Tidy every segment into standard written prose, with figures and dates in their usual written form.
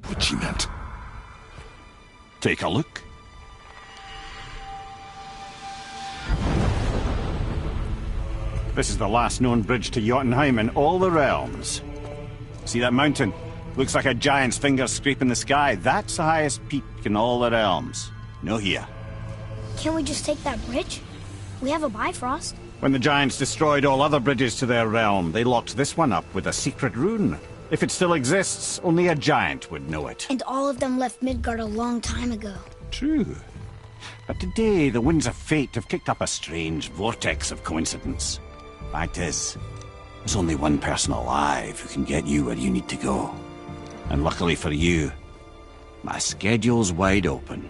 what she meant. Take a look. This is the last known bridge to Jotunheim in all the realms. See that mountain? Looks like a giant's finger scraping the sky. That's the highest peak in all the realms. No here. Can't we just take that bridge? We have a Bifrost. When the giants destroyed all other bridges to their realm, they locked this one up with a secret rune. If it still exists, only a giant would know it. And all of them left Midgard a long time ago. True. But today, the winds of fate have kicked up a strange vortex of coincidence. Fact is, there's only one person alive who can get you where you need to go. And luckily for you, my schedule's wide open.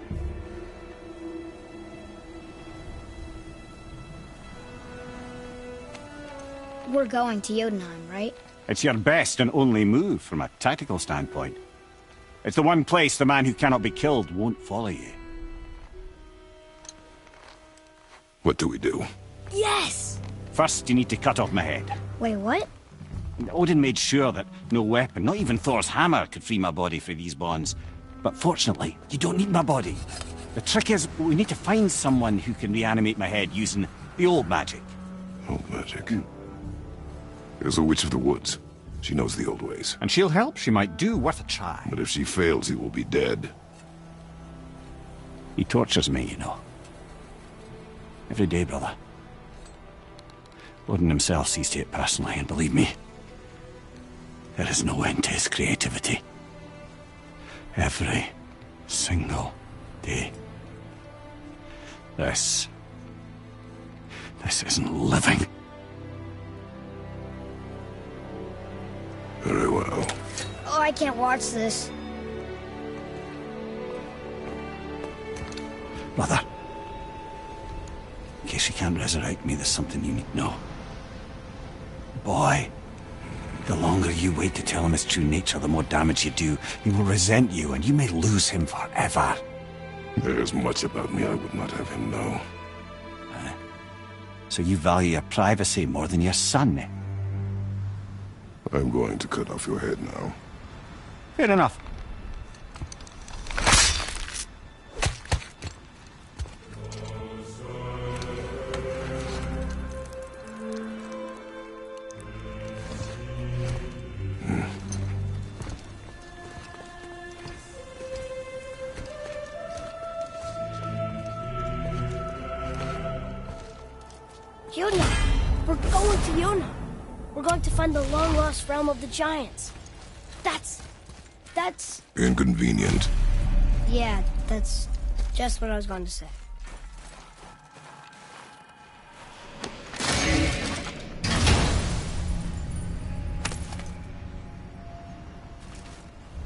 We're going to Jotunheim, right? It's your best and only move from a tactical standpoint. It's the one place the man who cannot be killed won't follow you. What do we do? Yes! First, you need to cut off my head. Wait, what? Odin made sure that no weapon, not even Thor's hammer, could free my body from these bonds. But fortunately, you don't need my body. The trick is, we need to find someone who can reanimate my head using the old magic. Old magic? There's a witch of the woods. She knows the old ways. And she'll help. She might do. Worth a try. But if she fails, he will be dead. He tortures me, you know. Every day, brother. Odin himself sees to it personally, and believe me, there is no end to his creativity. Every single day. This isn't living. Very well. Oh, I can't watch this. Brother, in case you can't resurrect me, there's something you need to know. Boy, the longer you wait to tell him his true nature, the more damage you do. He will resent you, and you may lose him forever. There's much about me I would not have him know. So you value your privacy more than your son, eh? I'm going to cut off your head now. Fair enough. Jotunheim! We're going to Jotunheim! We're going to find the long-lost realm of the giants. That's... Inconvenient. Yeah, that's just what I was going to say.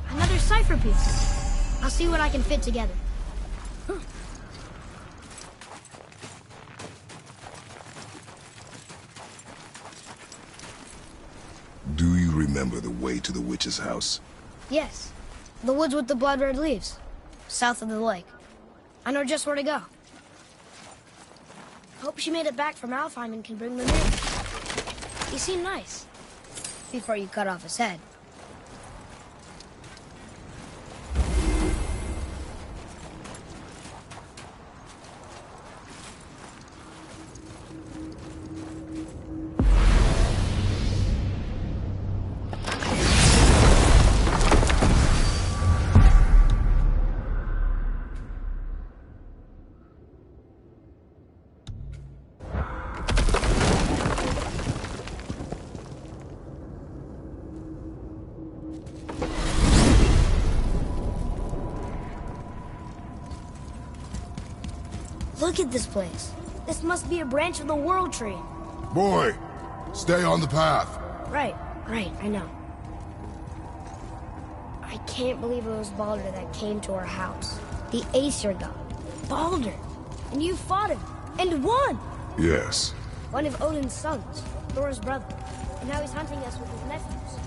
Another cipher piece. I'll see what I can fit together. Do you remember the way to the witch's house? Yes. The woods with the blood-red leaves. South of the lake. I know just where to go. Hope she made it back from Alfheim and can bring them in. He seemed nice. Before you cut off his head. Look at this place. This must be a branch of the World Tree. Boy, stay on the path. Right, I know. I can't believe it was Baldur that came to our house. The Aesir god. Baldur! And you fought him, and won! Yes. One of Odin's sons, Thor's brother. And now he's hunting us with his nephews.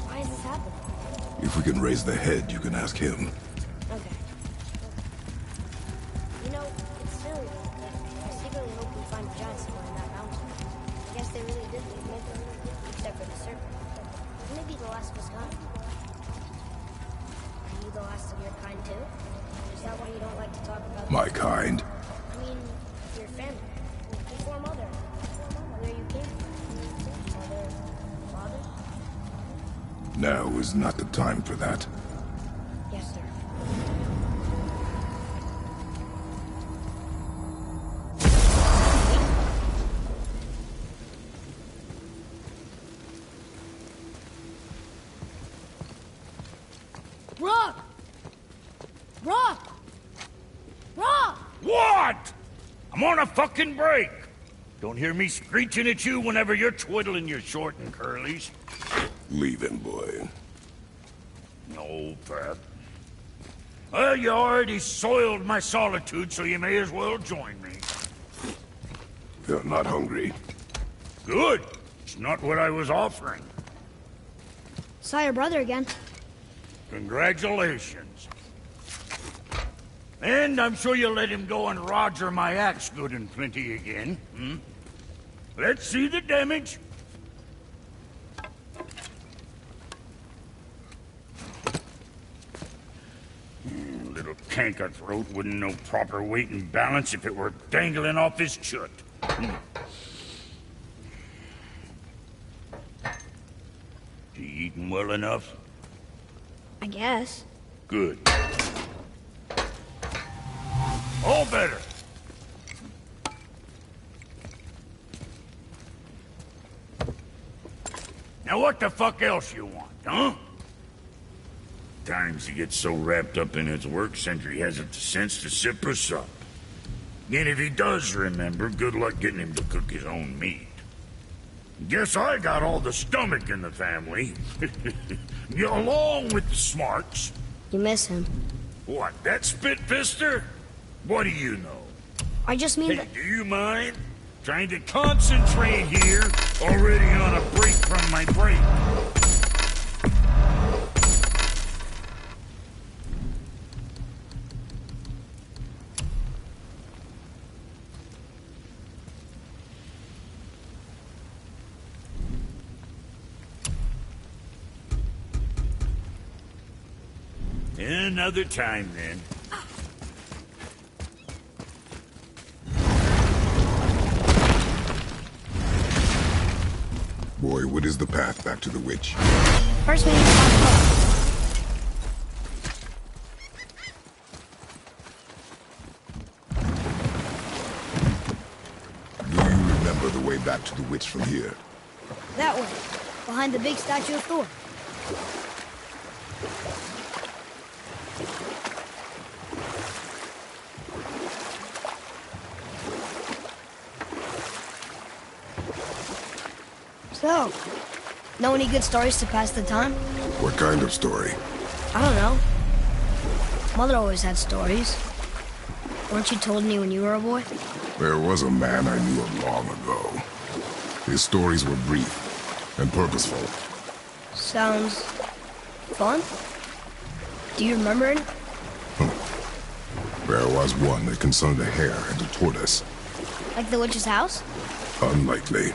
Why is this happening? If we can raise the head, you can ask him. Okay. You know, it's silly, but I secretly hope we find giants somewhere in that mountain. I guess they really did leave Midgard, except for the serpent. Maybe the last was gone. too? Is that why you don't like to talk about... My kind. I mean, your family. Before Mother. Where you came from. Mother, father? Now is not the time for that. Yes, sir. Rock! Rock! Rock! What? I'm on a fucking break. Don't hear me screeching at you whenever you're twiddling your short and curlies. Leave him, boy. No, Pat. Well, you already soiled my solitude, so you may as well join me. You're not hungry. Good. It's not what I was offering. Saw your brother again. Congratulations. And I'm sure you'll let him go and roger my axe good and plenty again, hmm? Let's see the damage. Little canker-throat wouldn't know proper weight and balance if it were dangling off his chut. You eating well enough? I guess. Good. All better. Now what the fuck else you want, huh? Times he gets so wrapped up in his work, Sentry hasn't the sense to sip or sup. And if he does remember, good luck getting him to cook his own meat. Guess I got all the stomach in the family. Along with the smarts. You miss him. What, that spit-fister? What do you know? I just mean Hey, that... do you mind? Trying to concentrate here, already on a break from my break. Another time, then. Boy, what is the path back to the witch? First we need to find Do you remember the way back to the witch from here? that way. Behind the big statue of Thor. So, know any good stories to pass the time? What kind of story? I don't know. Mother always had stories. Weren't you told any when you were a boy? There was a man I knew of long ago. His stories were brief and purposeful. Sounds... fun? Do you remember any? There was one that concerned a hare and a tortoise. Like the witch's house? Unlikely.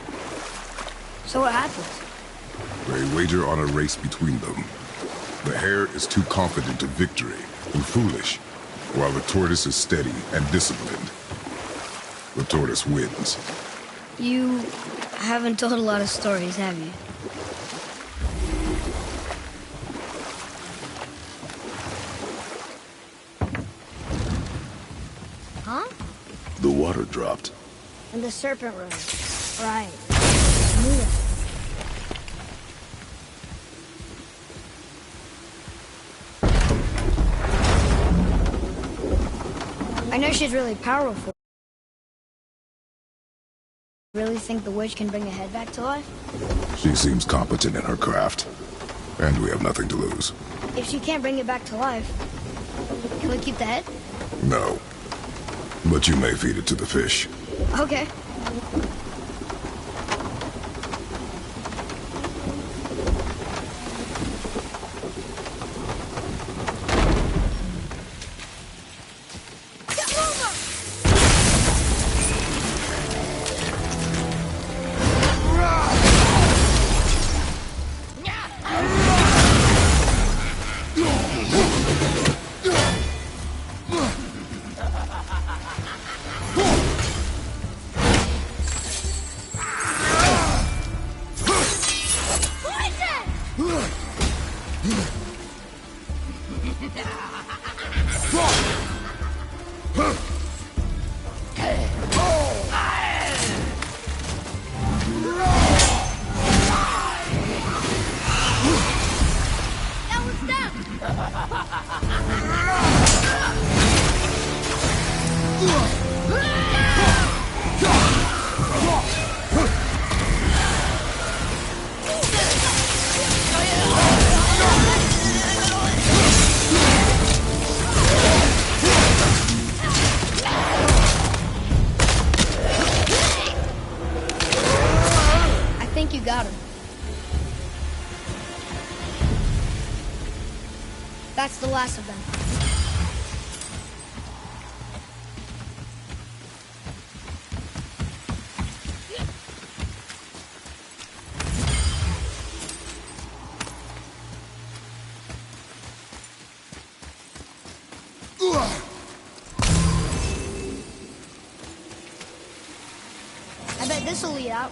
So what happens? They wager on a race between them. The hare is too confident of victory and foolish, while the tortoise is steady and disciplined. The tortoise wins. You haven't told a lot of stories, have you? Huh? The water dropped. And the serpent rose. Right. I knew that. I know she's really powerful. Really think the witch can bring a head back to life? She seems competent in her craft, and we have nothing to lose. If she can't bring it back to life, can we keep the head? No. But you may feed it to the fish. Okay. That was them! I think you got him. That's the last of them. I bet this'll lead out.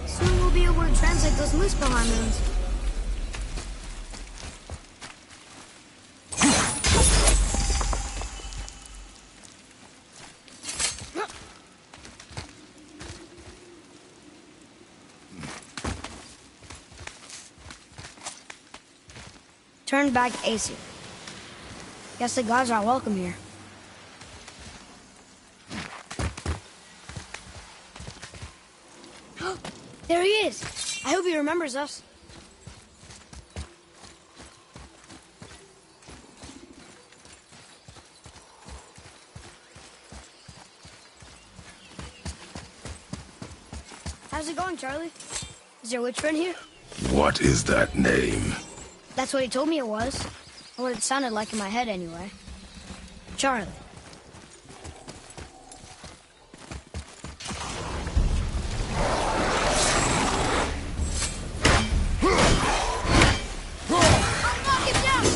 Soon we'll be able to translate those Muspelheim moons. Turn back Aesir. Guess the gods are welcome here. There he is! I hope he remembers us. How's it going, Charlie? Is your witch friend here? What is that name? That's what he told me it was. Or what it sounded like in my head, anyway. Charlie. I'll knock him down!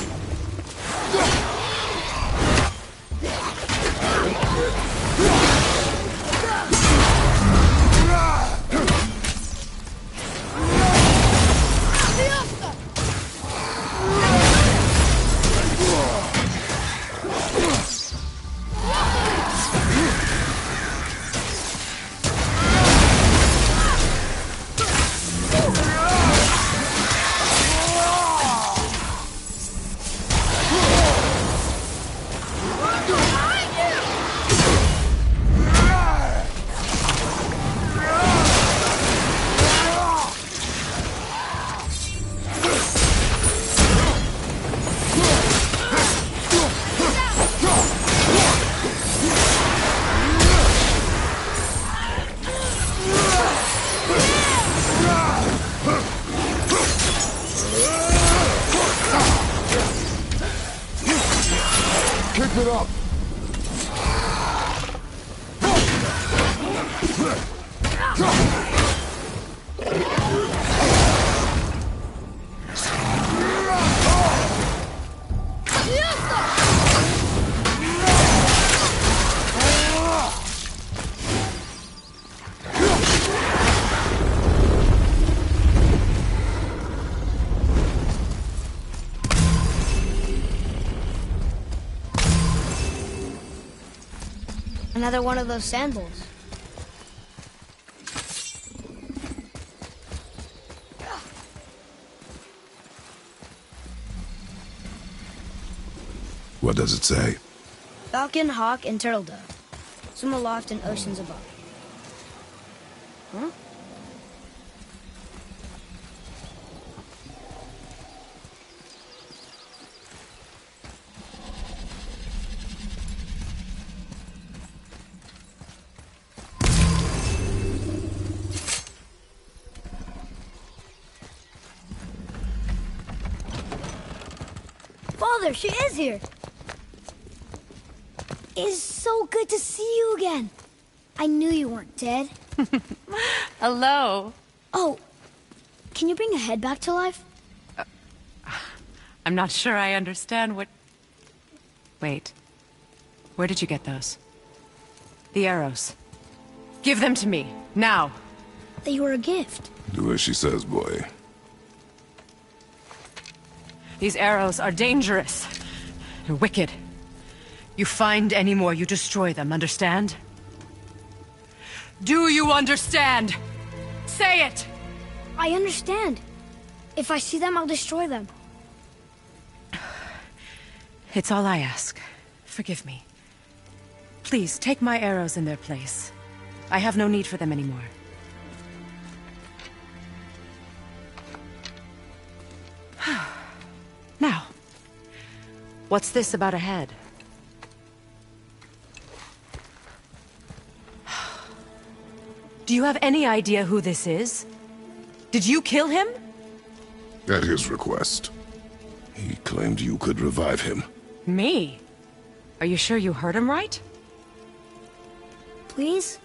Keep it up! Another one of those sandals. What does it say? Falcon, hawk, and turtle dove. Swim aloft in oceans above. Huh? Father, she is here. It's so good to see you again. I knew you weren't dead. Hello. Oh, can you bring a head back to life? I'm not sure I understand what... Wait. Where did you get those? The arrows. Give them to me, now! They were a gift. Do as she says, boy. These arrows are dangerous. They're wicked. You find any more, you destroy them, understand? Do you understand? Say it! I understand. If I see them, I'll destroy them. It's all I ask. Forgive me. Please, take my arrows in their place. I have no need for them anymore. Now, what's this about a head? Do you have any idea who this is? Did you kill him? At his request. He claimed you could revive him. Me? Are you sure you heard him right? Please?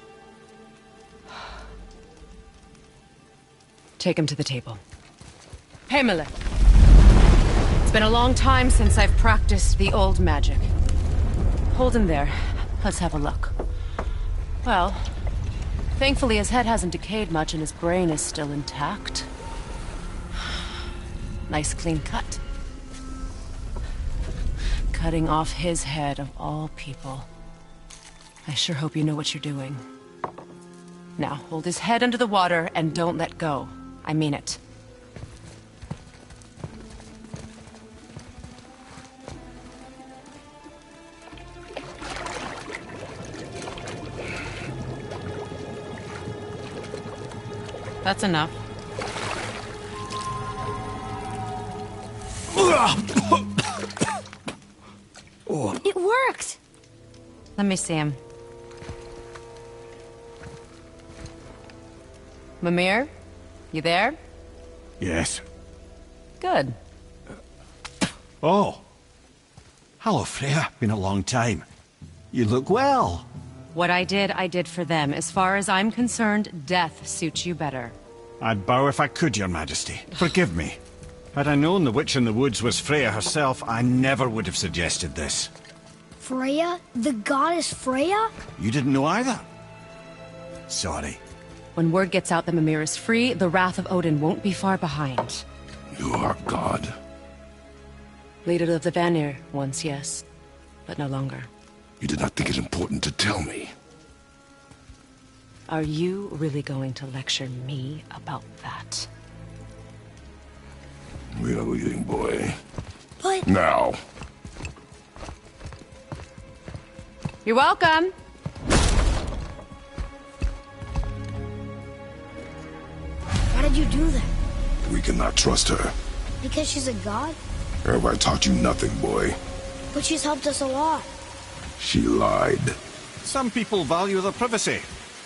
Take him to the table. Pamela. It's been a long time since I've practiced the old magic. Hold him there. Let's have a look. Well, thankfully his head hasn't decayed much and his brain is still intact. Nice clean cut. Cutting off his head of all people. I sure hope you know what you're doing. Now, hold his head under the water and don't let go. I mean it. That's enough. It worked! Let me see him. Mimir? You there? Yes. Good. Oh. Hello, Freya. Been a long time. You look well. What I did for them. As far as I'm concerned, death suits you better. I'd bow if I could, Your Majesty. Forgive me. Had I known the witch in the woods was Freya herself, I never would have suggested this. Freya? The goddess Freya? You didn't know either? Sorry. When word gets out that Mimir is free, the wrath of Odin won't be far behind. You are God. Leader of the Vanir, once yes, but no longer. You did not think it important to tell me. Are you really going to lecture me about that? We are leaving, boy. But... Now. You're welcome! Why did you do that? We cannot trust her. Because she's a god? Have I taught you nothing, boy? But she's helped us a lot. She lied. Some people value their privacy.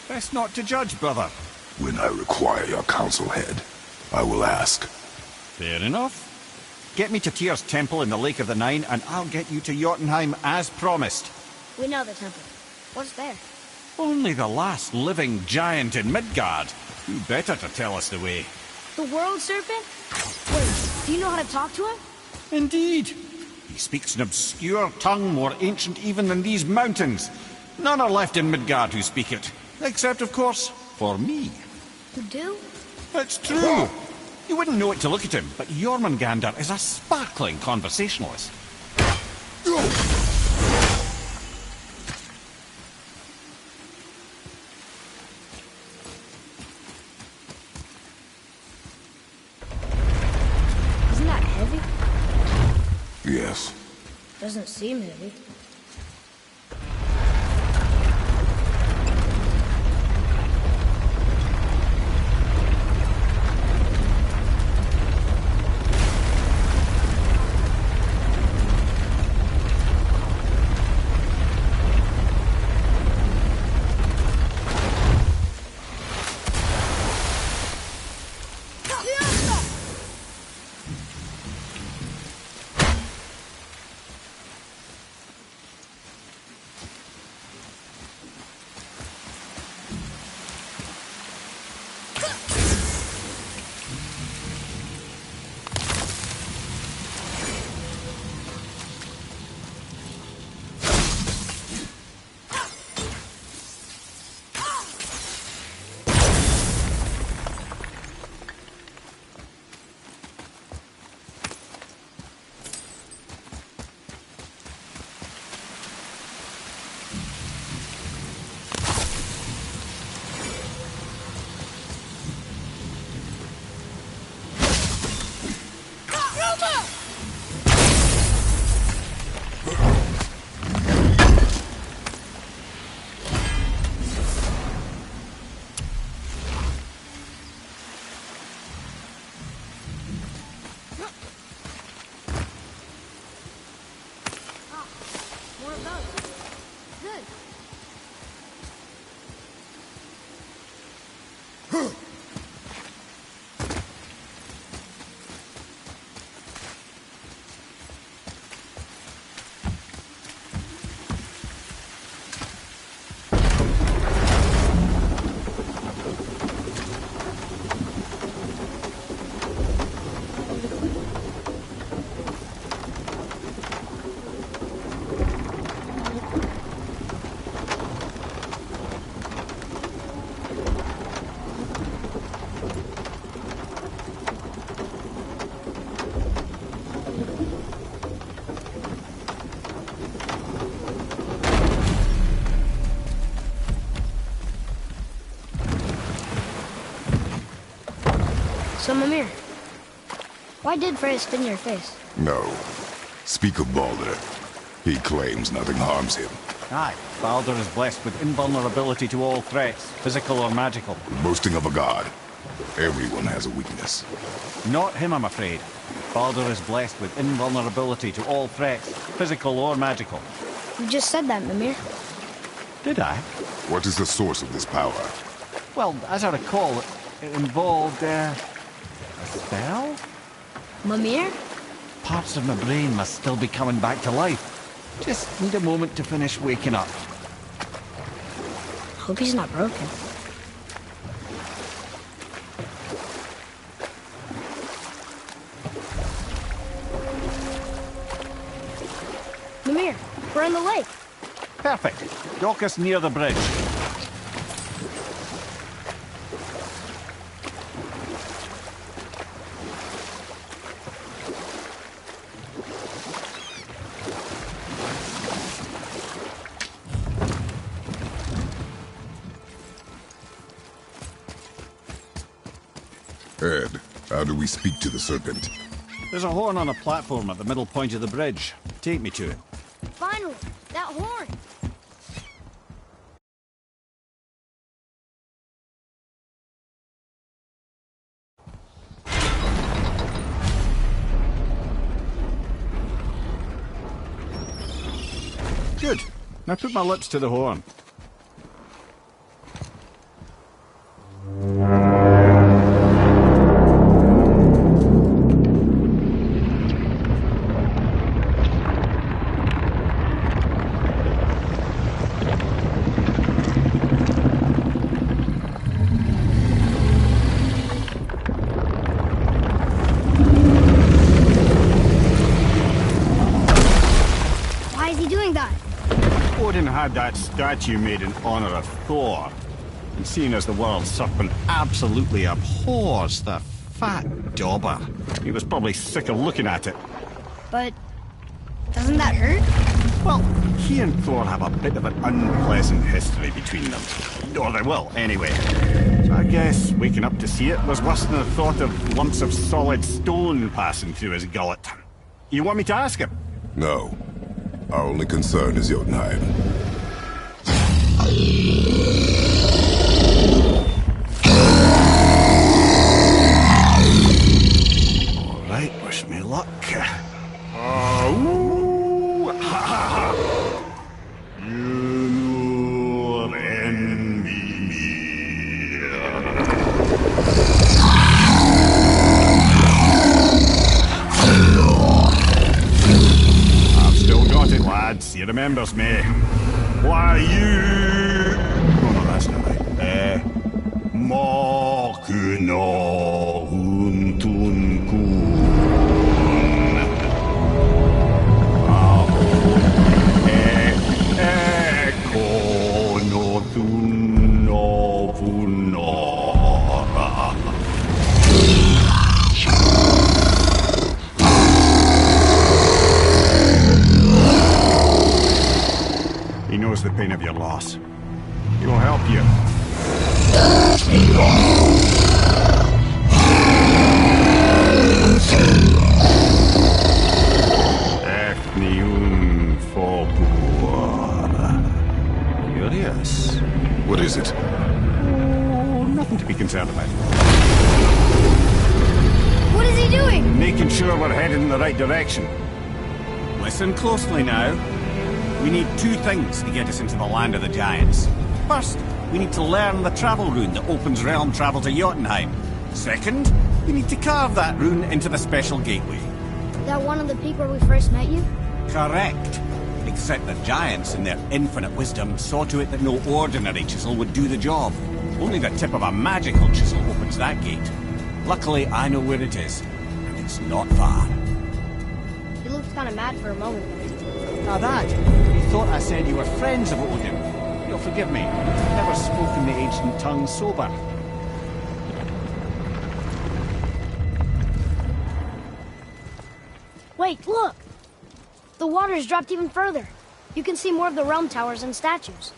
Best not to judge, brother. When I require your council head, I will ask. Fair enough. Get me to Tyr's temple in the Lake of the Nine, and I'll get you to Jotunheim as promised. We know the temple. What's there? Only the last living giant in Midgard. Who better to tell us the way? The world serpent? Wait, do you know how to talk to him? Indeed. He speaks an obscure tongue more ancient even than these mountains. None are left in Midgard who speak it. Except, of course, for me. You do? It's true. You wouldn't know it to look at him, but Jormungandr is a sparkling conversationalist. Isn't that heavy? Yes. Doesn't seem heavy. So, Mimir, why did Freya spin your face? No. Speak of Baldur. He claims nothing harms him. Aye, Baldur is blessed with invulnerability to all threats, physical or magical. Boasting of a god. Everyone has a weakness. Not him, I'm afraid. Baldur is blessed with invulnerability to all threats, physical or magical. You just said that, Mimir. Did I? What is the source of this power? Well, as I recall, it involved, a spell? Mimir? Parts of my brain must still be coming back to life. Just need a moment to finish waking up. Hope he's not broken. Mimir, we're on the lake. Perfect. Dock us near the bridge. Ed, how do we speak to the serpent? There's a horn on a platform at the middle point of the bridge. Take me to it. Finally, that horn. Good. Now put my lips to the horn. Why is he doing that? Odin had that statue made in honor of Thor. And seeing as the world serpent absolutely abhors the fat dauber, he was probably sick of looking at it. But doesn't that hurt? Well, he and Thor have a bit of an unpleasant history between them. Or they will, anyway. So I guess waking up to see it was worse than the thought of lumps of solid stone passing through his gullet. You want me to ask him? No. Our only concern is Jotunheim. All right, wish me luck. Ooh, ha, ha, ha. You envy me. I've still got it, lads. He remembers me. Why, you... Oh, no, that's not right. Mokuno huntun kun. Eko no thun no vunora. He knows the pain of your loss. He will help you. Ethnium Fobur. Curious. What is it? Oh, nothing to be concerned about. What is he doing? Making sure we're headed in the right direction. Listen closely now. We need two things to get us into the land of the giants. First, we need to learn the travel rune that opens realm travel to Jotunheim. Second, we need to carve that rune into the special gateway. That one of the peak where we first met you? Correct. Except the giants, in their infinite wisdom, saw to it that no ordinary chisel would do the job. Only the tip of a magical chisel opens that gate. Luckily, I know where it is, and it's not far. You looked kind of mad for a moment there. Now that, you thought I said you were friends of Odin. You'll forgive me. I've never spoken the ancient tongue sober. Wait, look! The water's dropped even further. You can see more of the realm towers and statues.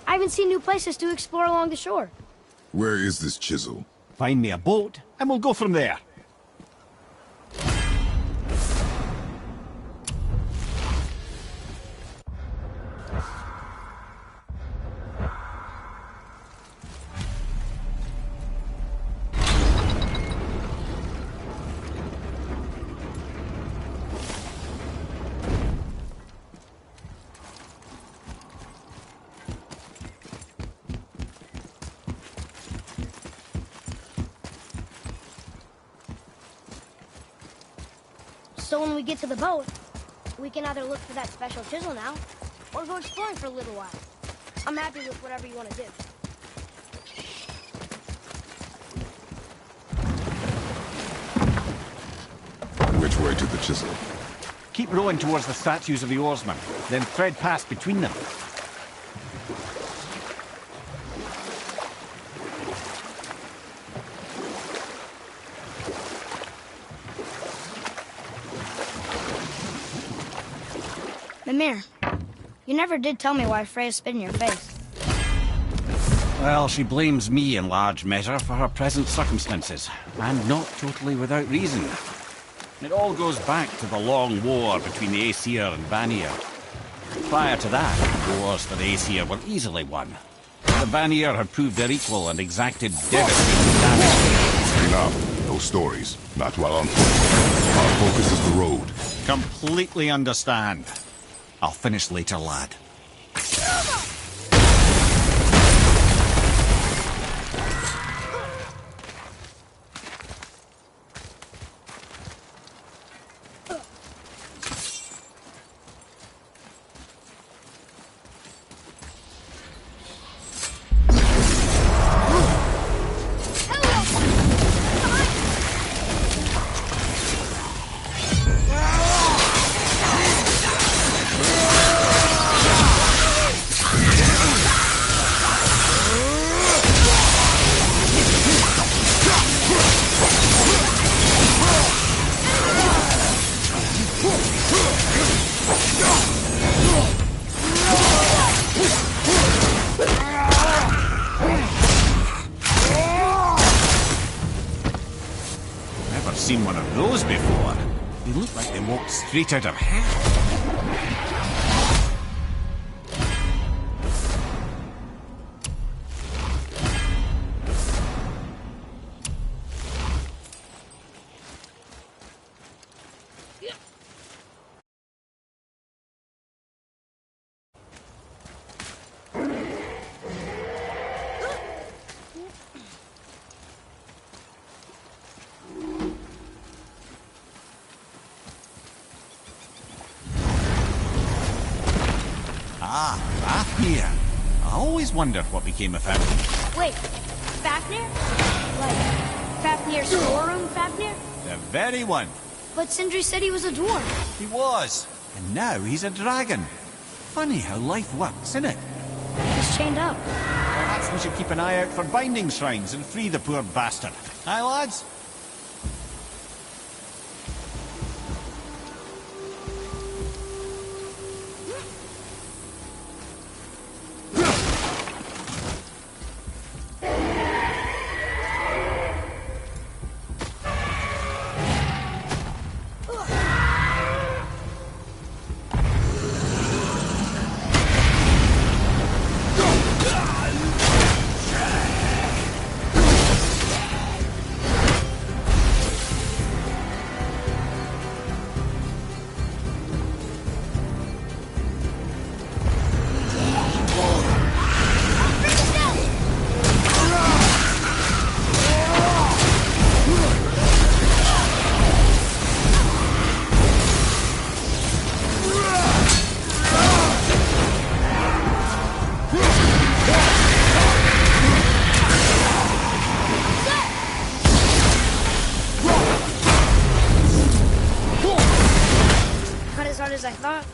I even see new places to explore along the shore. Where is this chisel? Find me a boat, and we'll go from there. So when we get to the boat, we can either look for that special chisel now, or go exploring for a little while. I'm happy with whatever you want to do. Which way to the chisel? Keep rowing towards the statues of the oarsmen, then thread past between them. Mimir, you never did tell me why Freya spit in your face. Well, she blames me in large measure for her present circumstances, and not totally without reason. It all goes back to the long war between the Aesir and Vanir. Prior to that, the wars for the Aesir were easily won. The Vanir had proved their equal and exacted devastating damage. Enough. No stories. Not while on foot. Our focus is the road. Completely understand. I'll finish later, lad. Seen one of those before. They look like they walked straight out of hell. Ah, Fafnir. I always wondered what became of him. Wait, Fafnir? Like, Fafnir's storeroom Fafnir? The very one. But Sindri said he was a dwarf. He was. And now he's a dragon. Funny how life works, isn't it? He's chained up. Perhaps we should keep an eye out for binding shrines and free the poor bastard. Aye, lads? that?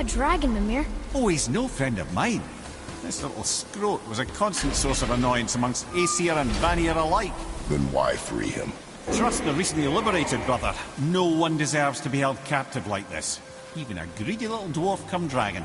Dragon, Mimir. Oh, he's no friend of mine. This little scrote was a constant source of annoyance amongst Aesir and Vanir alike. Then why free him? Trust the recently liberated, brother. No one deserves to be held captive like this. Even a greedy little dwarf come dragon.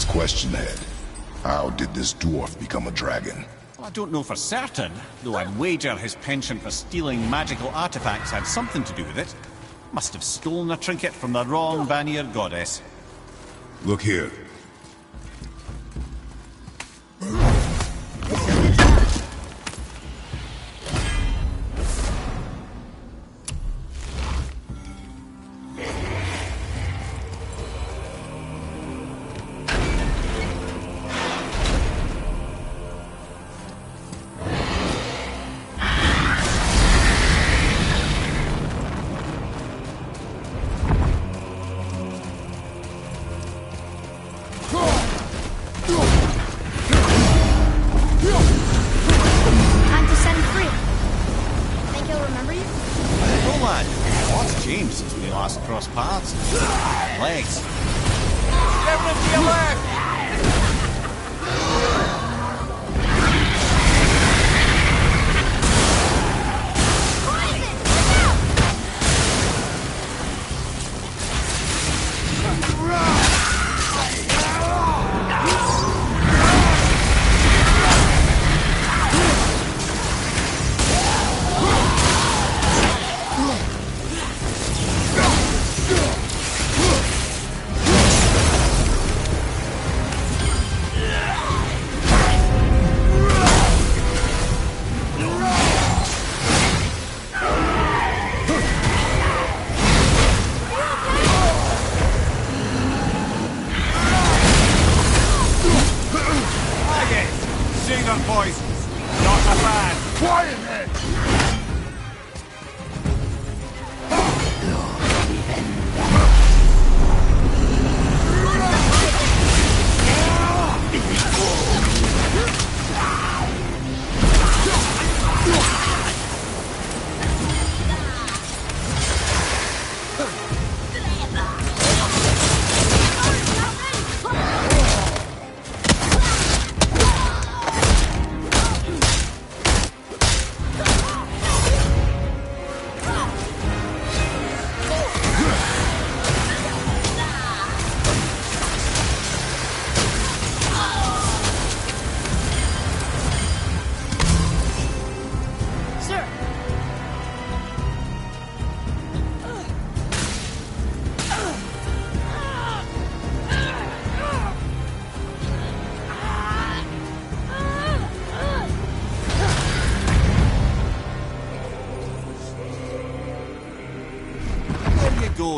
Question, Head. How did this dwarf become a dragon? Well, I don't know for certain, though I'd wager his penchant for stealing magical artifacts had something to do with it. Must have stolen a trinket from the wrong Vanir goddess. Look here.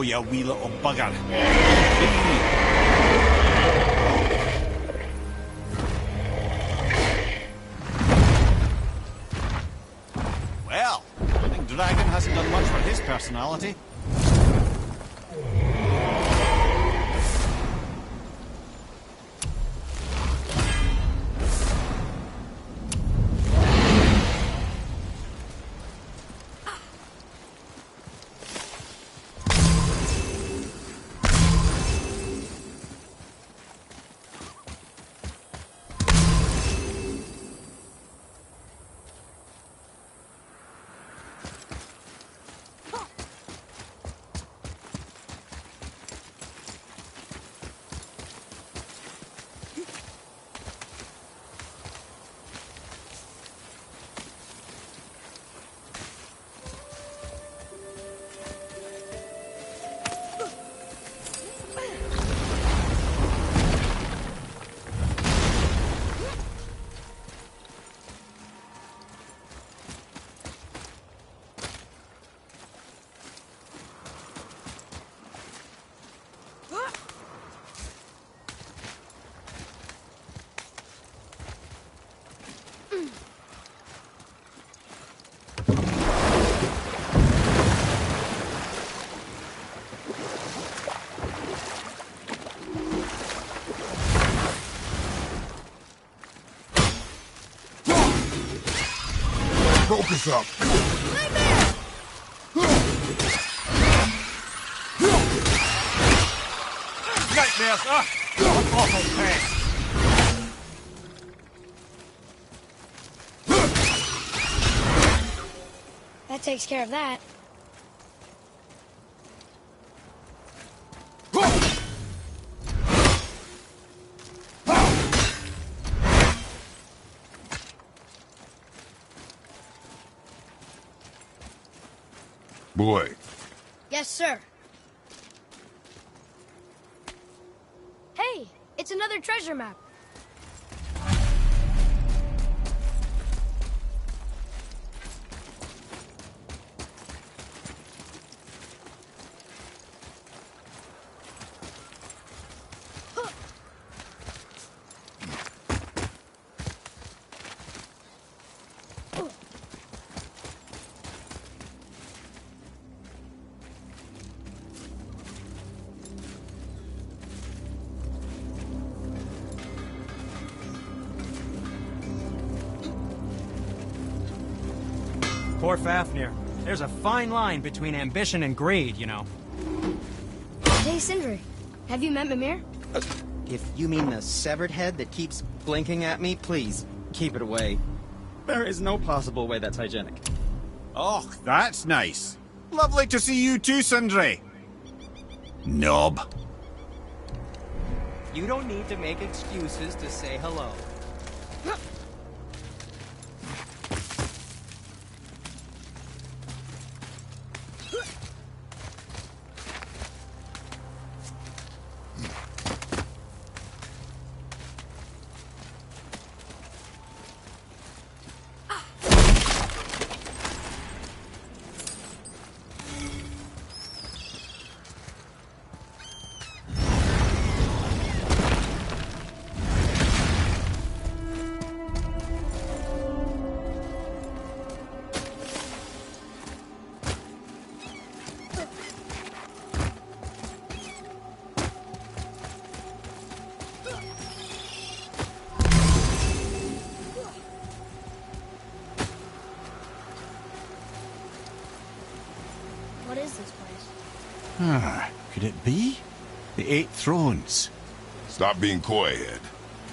go, you wee little bugger. Well, I think Dragon hasn't done much for his personality. Focus up. Nightmares! Ah! Awful pest! That takes care of that. Boy, Yes, sir. Hey, it's another treasure map. Poor Fafnir. There's a fine line between ambition and greed, you know. Hey, Sindri. Have you met Mimir? If you mean the severed head that keeps blinking at me, please, keep it away. There is no possible way that's hygienic. Oh, that's nice. Lovely to see you too, Sindri. Knob. You don't need to make excuses to say hello. What is this place? Could it be? The Eight Thrones. stop being coy-head.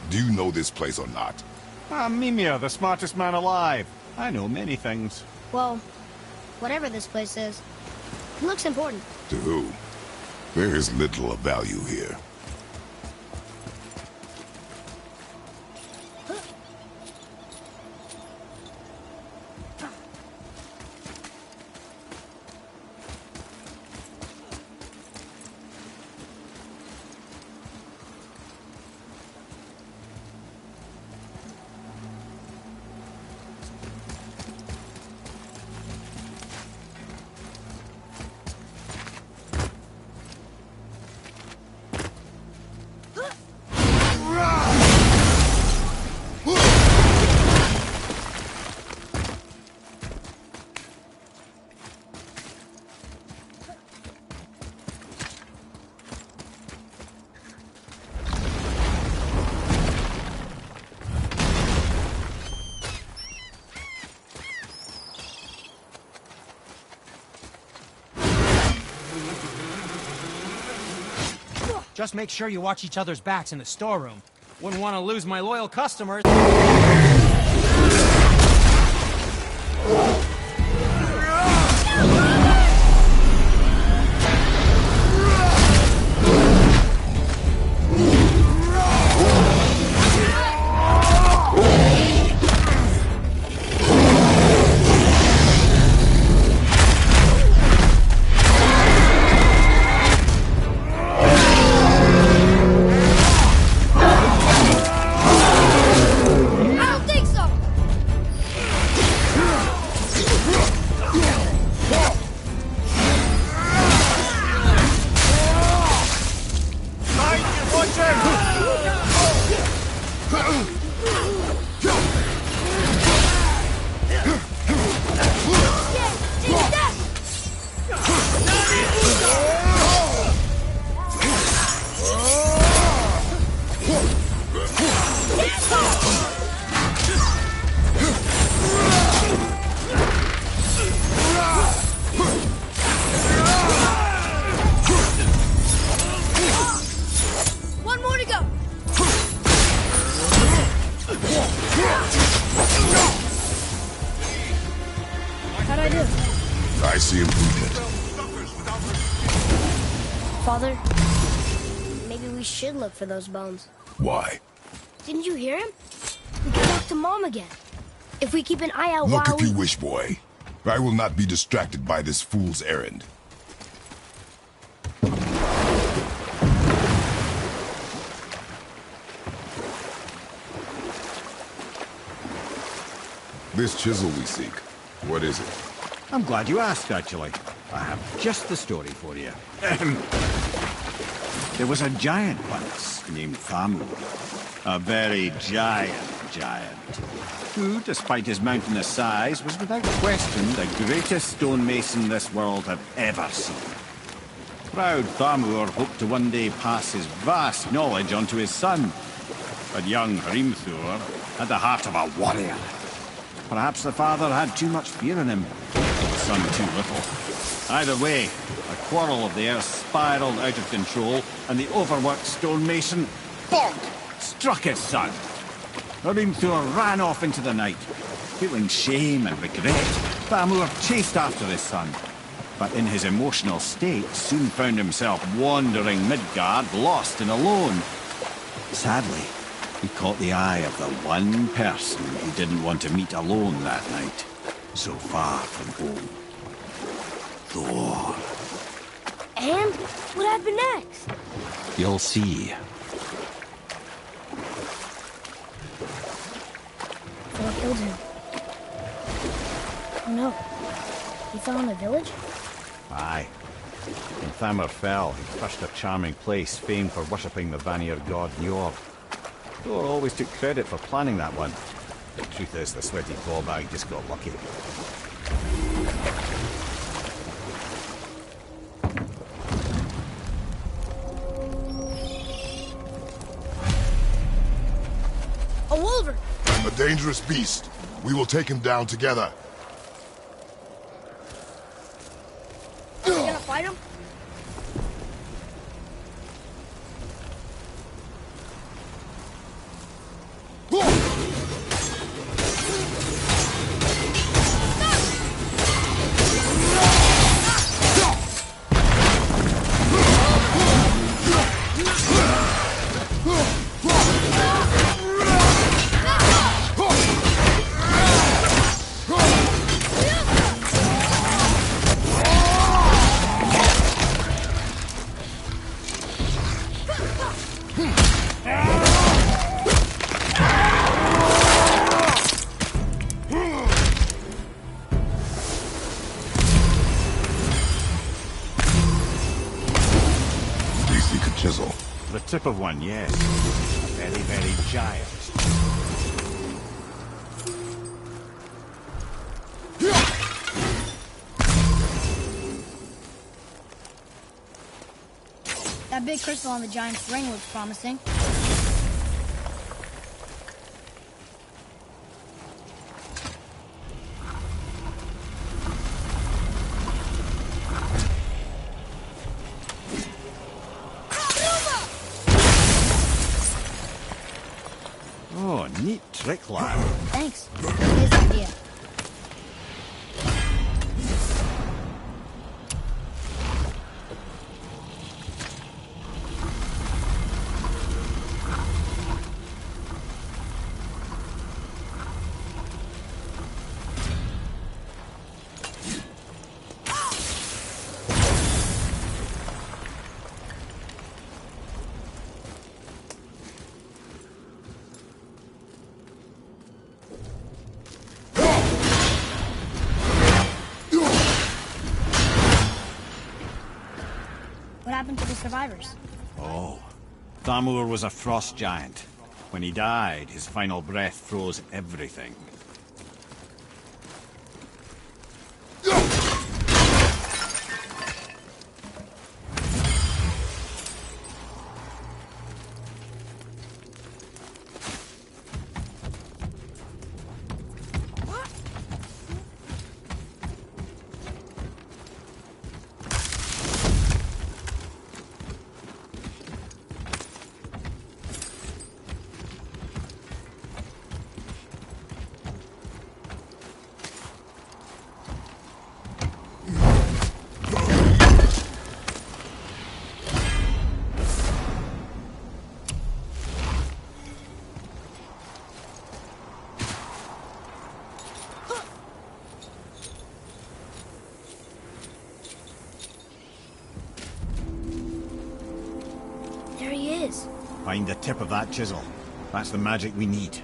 Do you know this place or not? I'm Mimir, the smartest man alive. I know many things. Well, whatever this place is, it looks important. To who? There is little of value here. Just make sure you watch each other's backs in the storeroom. Wouldn't want to lose my loyal customers. Father, maybe we should look for those bones. Why? Didn't you hear him? We can talk to Mom again. If we keep an eye out Look while if you wish, boy. I will not be distracted by this fool's errand. This chisel we seek, what is it? I'm glad you asked, actually. I have just the story for you. There was a giant once named Thamur. A very giant, who, despite his mountainous size, was without question the greatest stonemason this world had ever seen. Proud Thamur hoped to one day pass his vast knowledge on to his son. But young Hrimthur had the heart of a warrior. Perhaps the father had too much fear in him, the son too little. Either way, a quarrel of theirs spiraled out of control, and the overworked stonemason, bonk, struck his son. Hrimthur ran off into the night. Feeling shame and regret, Thamur chased after his son, but in his emotional state soon found himself wandering Midgard, lost and alone. Sadly, he caught the eye of the one person he didn't want to meet alone that night, so far from home. Thor. And what happened next? You'll see. Thor killed him. Oh no. He fell in the village? Aye. When Thamur fell, he crushed a charming place famed for worshipping the Vanir god Njord. Thor always took credit for planning that one. The truth is, the sweaty clawbag just got lucky. A wolver! A dangerous beast. We will take him down together. You gonna fight him? Chisel. The tip of one, yes. Very, very giant. That big crystal on the giant's ring looks promising. Oh, neat trick, lad. Thanks. His idea. What happened to the survivors? Oh, Thamur was a frost giant. When he died, his final breath froze everything. There he is. Find the tip of that chisel. That's the magic we need.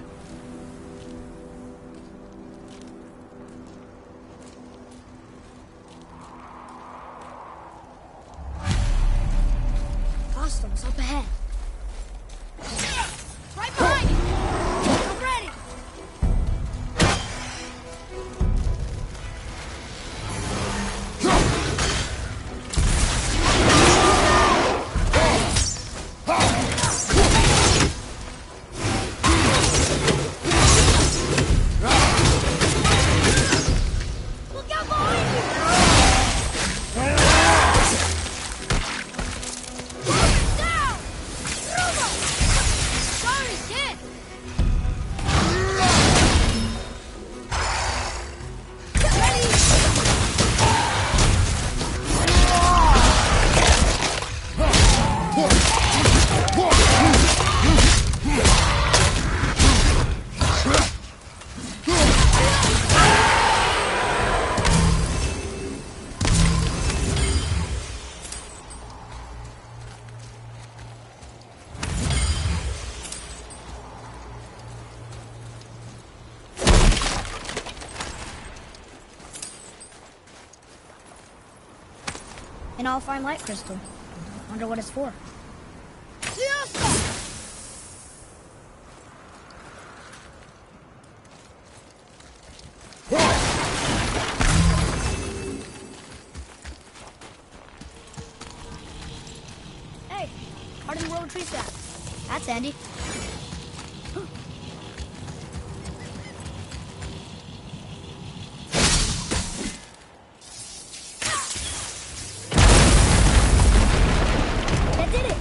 Hostiles up ahead. Right behind you! I'm ready! Look out behind you! Down! Bruno! Sorry, kid! Get ready! An all-fine light crystal. Wonder what it's for. Hey, hardened road tree sap. That's handy. That did it!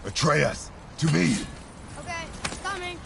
Atreus, to me. Okay, coming.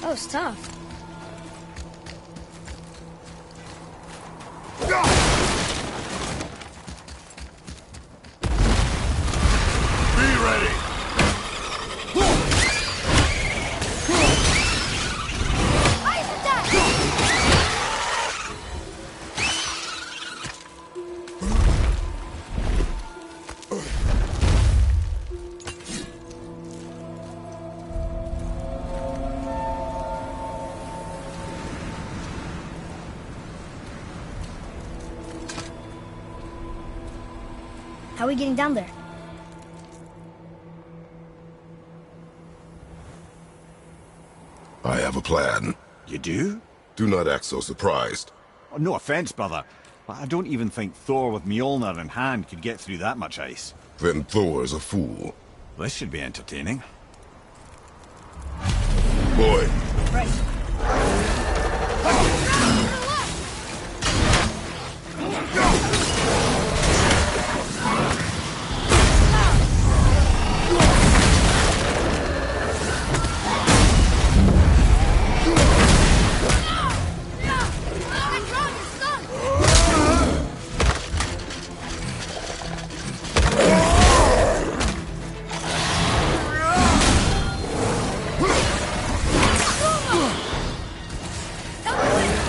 That was tough. Be ready. Ice attack! How are we getting down there? I have a plan. You do? Do not act so surprised. Oh, no offense, brother, but I don't even think Thor with Mjolnir in hand could get through that much ice. Then Thor's a fool. This should be entertaining. Boy, Right. Boy!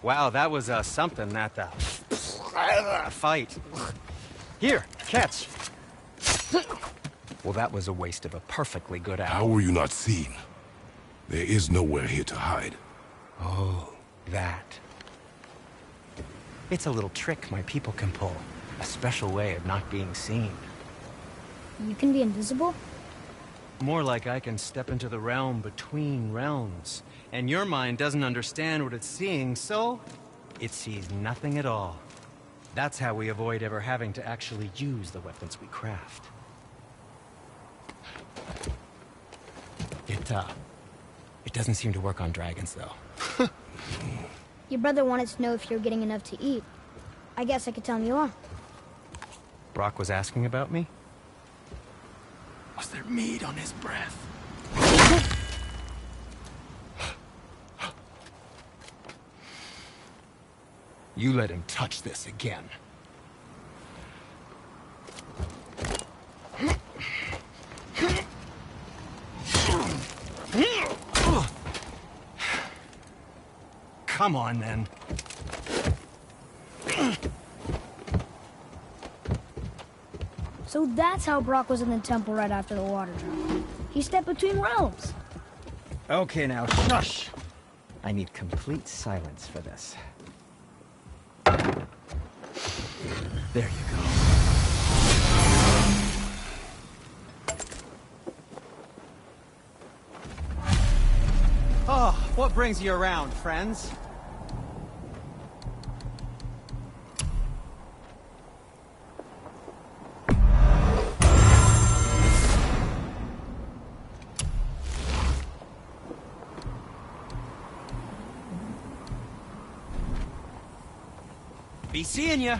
Wow, that was something, that fight. Here, catch. Well, that was a waste of a perfectly good How apple. were you not seen? There is nowhere here to hide. Oh, that. It's a little trick my people can pull. A special way of not being seen. You can be invisible? More like I can step into the realm between realms. And your mind doesn't understand what it's seeing, so it sees nothing at all. That's how we avoid ever having to actually use the weapons we craft. It doesn't seem to work on dragons, though. Your brother wanted to know if you're getting enough to eat. I guess I could tell him you are. Brock was asking about me? Was there meat on his breath? You let him touch this again. Come on, then. So that's how Brock was in the temple right after the water drop. He stepped between realms. Okay, now, shush! I need complete silence for this. There you go. Oh, what brings you around, friends? Be seeing ya.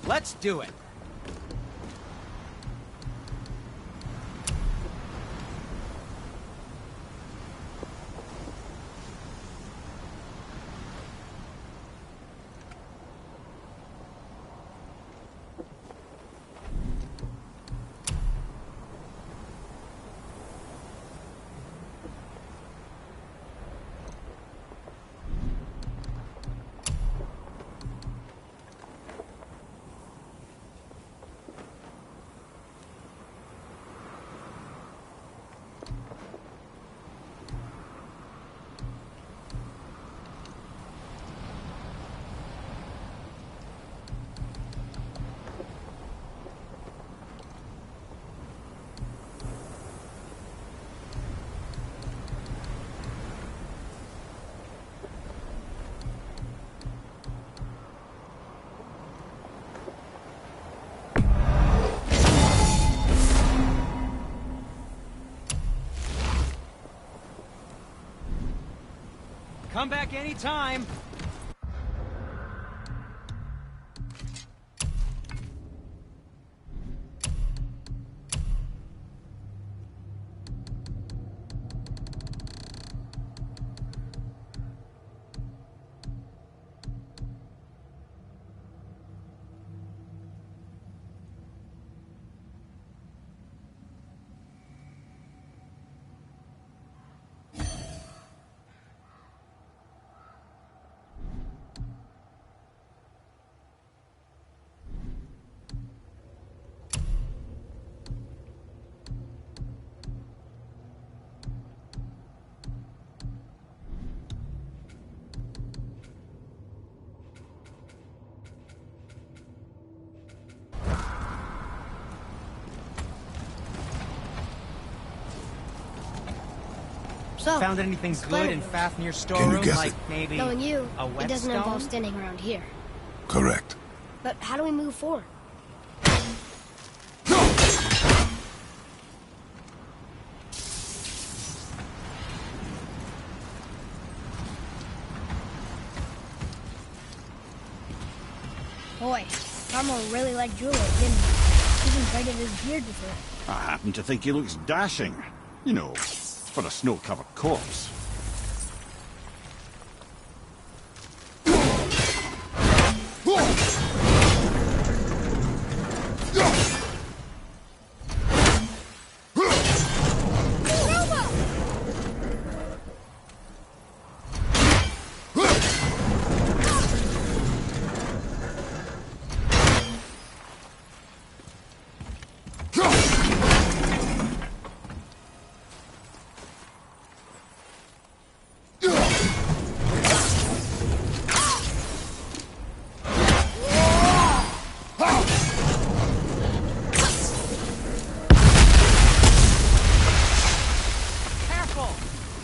Let's do it. Come back anytime. So, Found anything good in Fafnir's storeroom? guess Like it? maybe knowing you, a it doesn't involve whetstone? standing around here. Correct. But how do we move forward? Boy, Carmel really liked Juliet, didn't he? Even braided his beard before. I happen to think he looks dashing. You know, for a snow-covered corpse.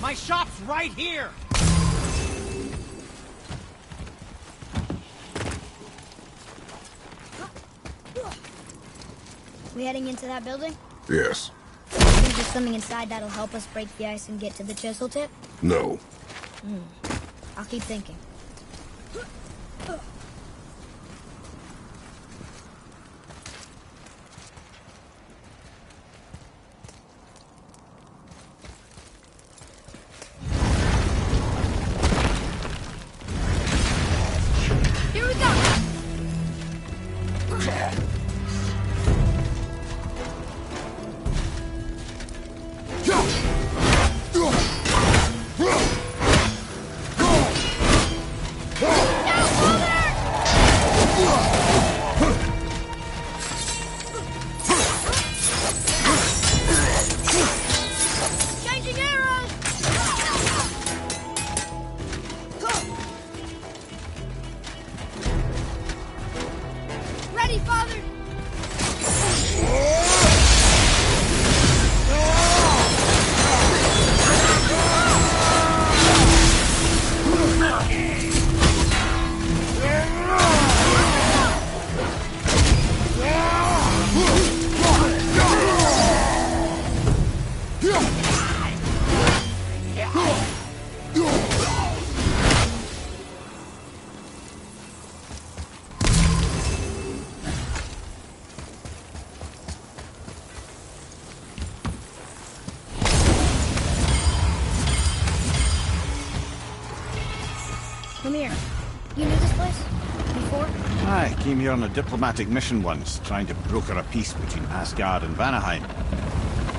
My shop's right here! We heading into that building? Yes. Think there's something inside that'll help us break the ice and get to the chisel tip? No. I'll keep thinking. Here we go! Changing arrows! Ready, Father! Come here. You knew this place? Before? I came here on a diplomatic mission once, trying to broker a peace between Asgard and Vanaheim.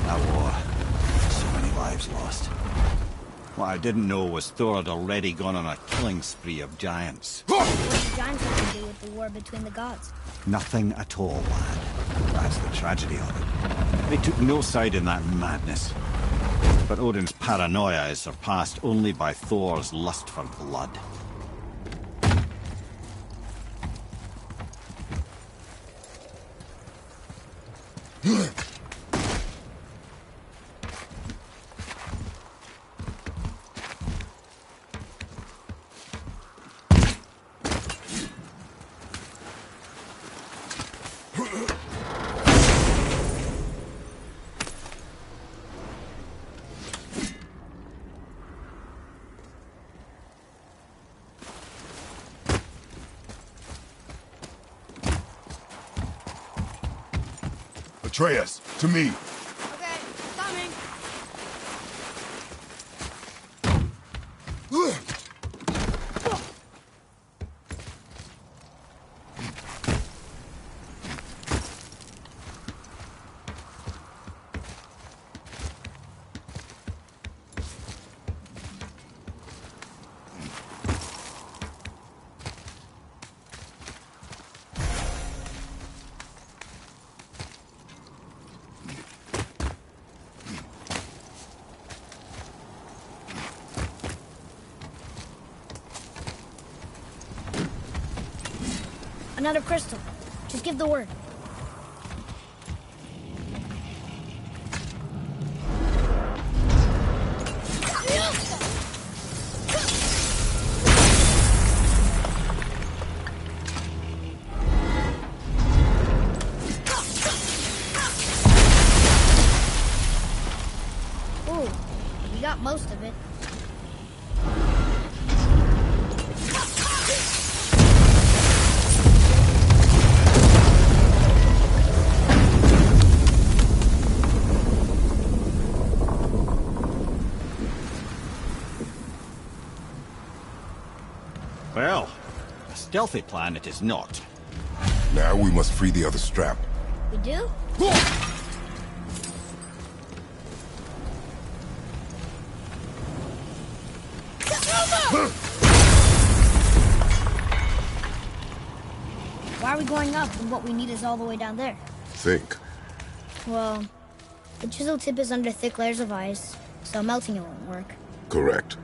That war. So many lives lost. What I didn't know was Thor had already gone on a killing spree of giants. What did giants have to do with the war between the gods? Nothing at all, lad. That's the tragedy of it. They took no side in that madness. But Odin's paranoia is surpassed only by Thor's lust for blood. Atreus, to me. Okay, coming. Another crystal. Just give the word. stealthy plan, it is not. Now we must free the other strap. We do? Why are we going up when what we need is all the way down there? Think. Well, the chisel tip is under thick layers of ice, so melting it won't work. Correct.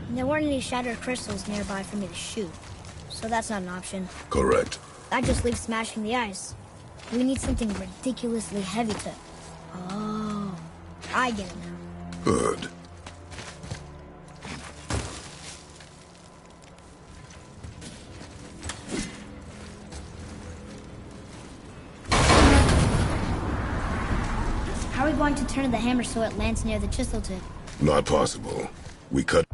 And there weren't any shattered crystals nearby for me to shoot, so that's not an option. Correct. That just leaves smashing the ice. We need something ridiculously heavy to... Oh, I get it now. Good. How are we going to turn the hammer so it lands near the chisel tip? Not possible. We cut